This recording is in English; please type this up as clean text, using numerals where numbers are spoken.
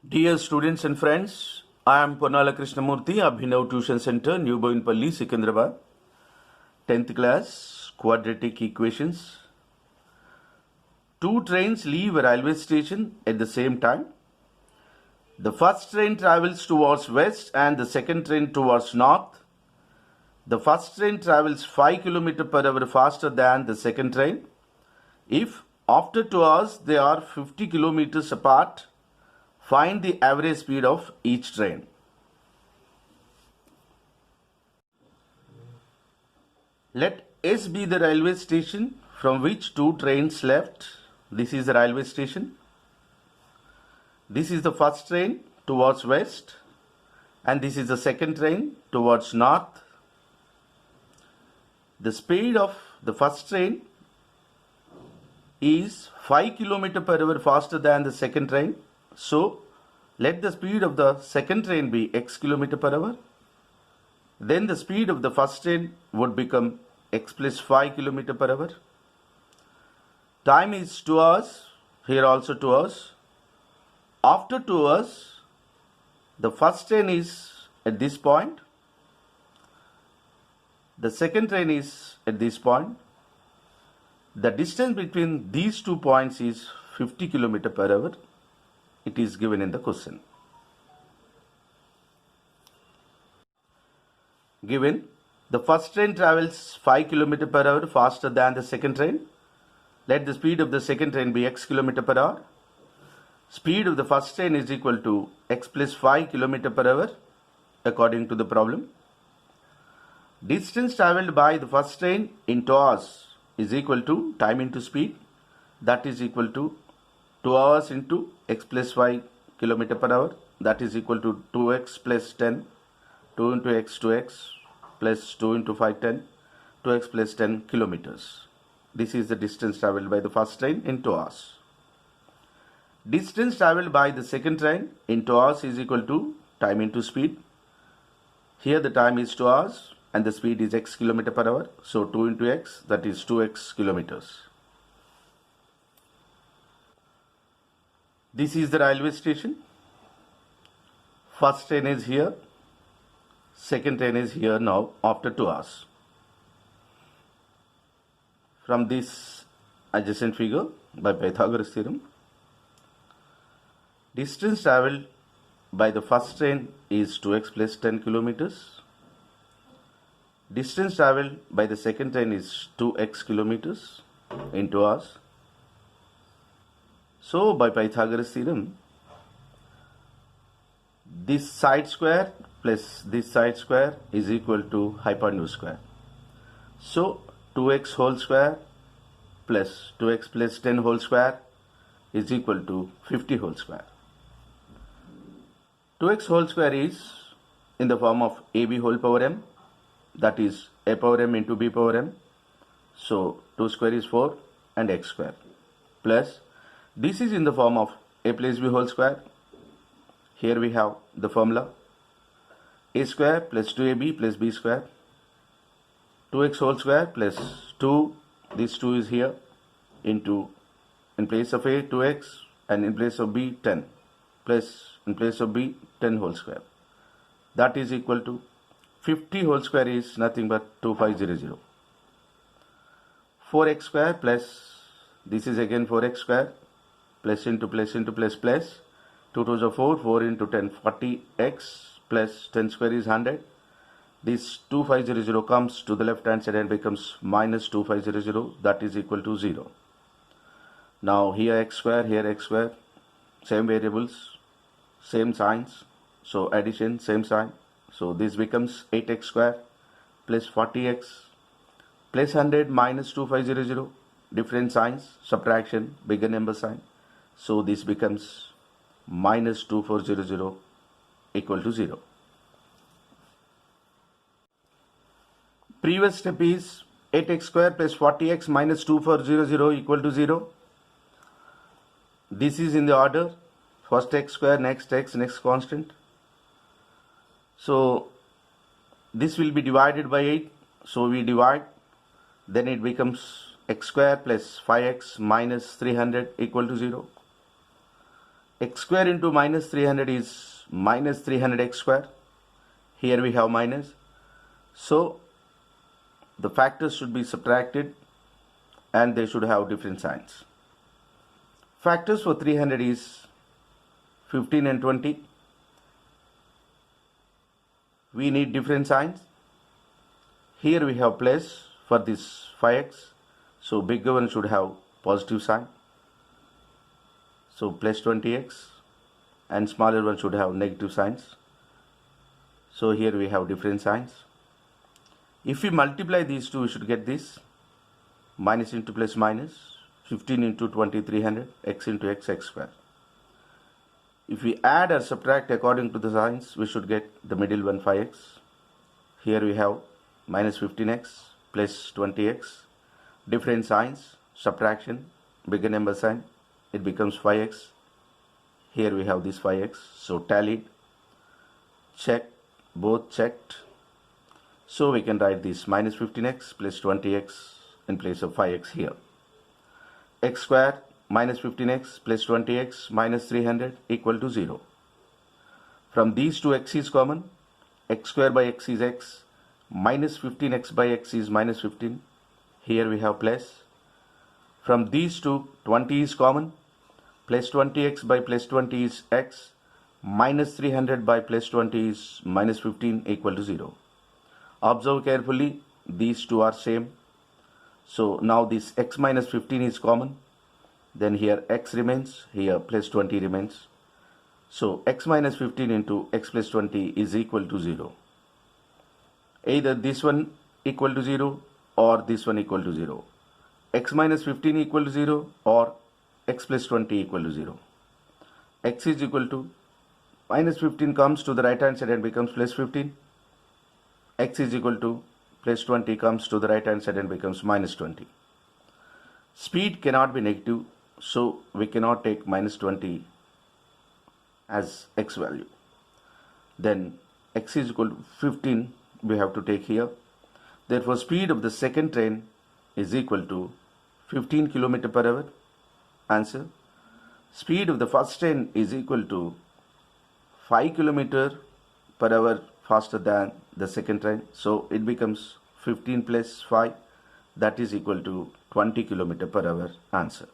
Dear students and friends, I am Ponnala Krishnamurthy, Abhinav Tuition Center, New Boinpalli, Secunderabad. 10th class, quadratic equations. Two trains leave a railway station at the same time. The first train travels towards west and the second train towards north. The first train travels 5 km per hour faster than the second train. If after 2 hours they are 50 kilometers apart, find the average speed of each train. Let S be the railway station from which two trains left. This is the railway station. This is the first train towards west and this is the second train towards north. The speed of the first train is 5 km per hour faster than the second train. So, let the speed of the second train be x km per hour. Then the speed of the first train would become x plus 5 km per hour. Time is 2 hours. Here also 2 hours. After 2 hours, the first train is at this point. The second train is at this point. The distance between these 2 points is 50 km per hour. It is given in the question. Given, the first train travels 5 km per hour faster than the second train. Let the speed of the second train be x km per hour. Speed of the first train is equal to x plus 5 km per hour according to the problem. Distance travelled by the first train in 2 hours is equal to time into speed, that is equal to 2 hours into x plus 5 km per hour, that is equal to 2x plus 10, 2 into x 2x plus 2 into 5 10, 2x plus 10 kilometers. This is the distance travelled by the first train in 2 hours. Distance travelled by the second train in 2 hours is equal to time into speed. Here the time is 2 hours and the speed is x km per hour. So 2 into x, that is 2x kilometers. This is the railway station. First train is here. Second train is here now after 2 hours. From this adjacent figure by Pythagoras theorem, distance travelled by the first train is 2x plus 10 kilometers. Distance travelled by the second train is 2x kilometers in 2 hours. So, by Pythagoras theorem, this side square plus this side square is equal to hypotenuse square. So, 2x whole square plus 2x plus 10 whole square is equal to 50 whole square. 2x whole square is in the form of ab whole power m, that is a power m into b power m. So, 2 square is 4 and x square plus this is in the form of a plus b whole square. Here we have the formula a square plus 2ab plus b square, 2x whole square plus 2, this 2 is here, into in place of a 2x and in place of b 10 plus in place of b 10 whole square. That is equal to 50 whole square is nothing but 2500. 4x square plus this is again 4x square plus into plus into plus plus 2 to the 4, 4 into 10, 40x plus 10 square is 100. This 2500 comes to the left hand side and becomes minus 2500, that is equal to 0. Now here x square, here x square, same variables, same signs, so addition, same sign. So this becomes 8x square plus 40x plus 100 minus 2500, different signs, subtraction, bigger number sign. So this becomes minus 2400 equal to 0. Previous step is 8x square plus 40x minus 2400 equal to 0. This is in the order, first x square, next x, next constant. So this will be divided by 8. So we divide, then it becomes x square plus 5x minus 300 equal to 0. x square into minus 300 is minus 300x square. Here we have minus. So the factors should be subtracted and they should have different signs. Factors for 300 is 15 and 20. We need different signs. Here we have plus for this 5x. So bigger one should have positive sign. So plus 20x, and smaller one should have negative signs. So here we have different signs. If we multiply these two, we should get this minus into plus minus, 15 into 20, 300, x into x, x square. If we add or subtract according to the signs, we should get the middle one 5x. Here we have minus 15x plus 20x. Different signs, subtraction, bigger number sign, it becomes 5x. Here we have this 5x. So tallied, check, both checked. So we can write this minus 15x plus 20x in place of 5x here. X square minus 15x plus 20x minus 300 equal to 0. From these two, x is common. X square by x is x. Minus 15x by x is minus 15. Here we have plus. From these two, 20 is common. Plus 20x by plus 20 is x. Minus 300 by plus 20 is minus 15 equal to 0. Observe carefully, these two are same. So now this x minus 15 is common. Then here x remains, here plus 20 remains. So x minus 15 into x plus 20 is equal to 0. Either this one equal to 0 or this one equal to 0. X minus 15 equal to 0 or x plus 20 equal to 0. X is equal to minus 15 comes to the right hand side and becomes plus 15. X is equal to plus 20 comes to the right hand side and becomes minus 20. Speed cannot be negative, so we cannot take minus 20 as x value. Then x is equal to 15 we have to take here. Therefore speed of the second train is equal to 15 km per hour. Answer. Speed of the first train is equal to 5 km per hour faster than the second train. So it becomes 15 plus 5, that is equal to 20 km per hour. Answer.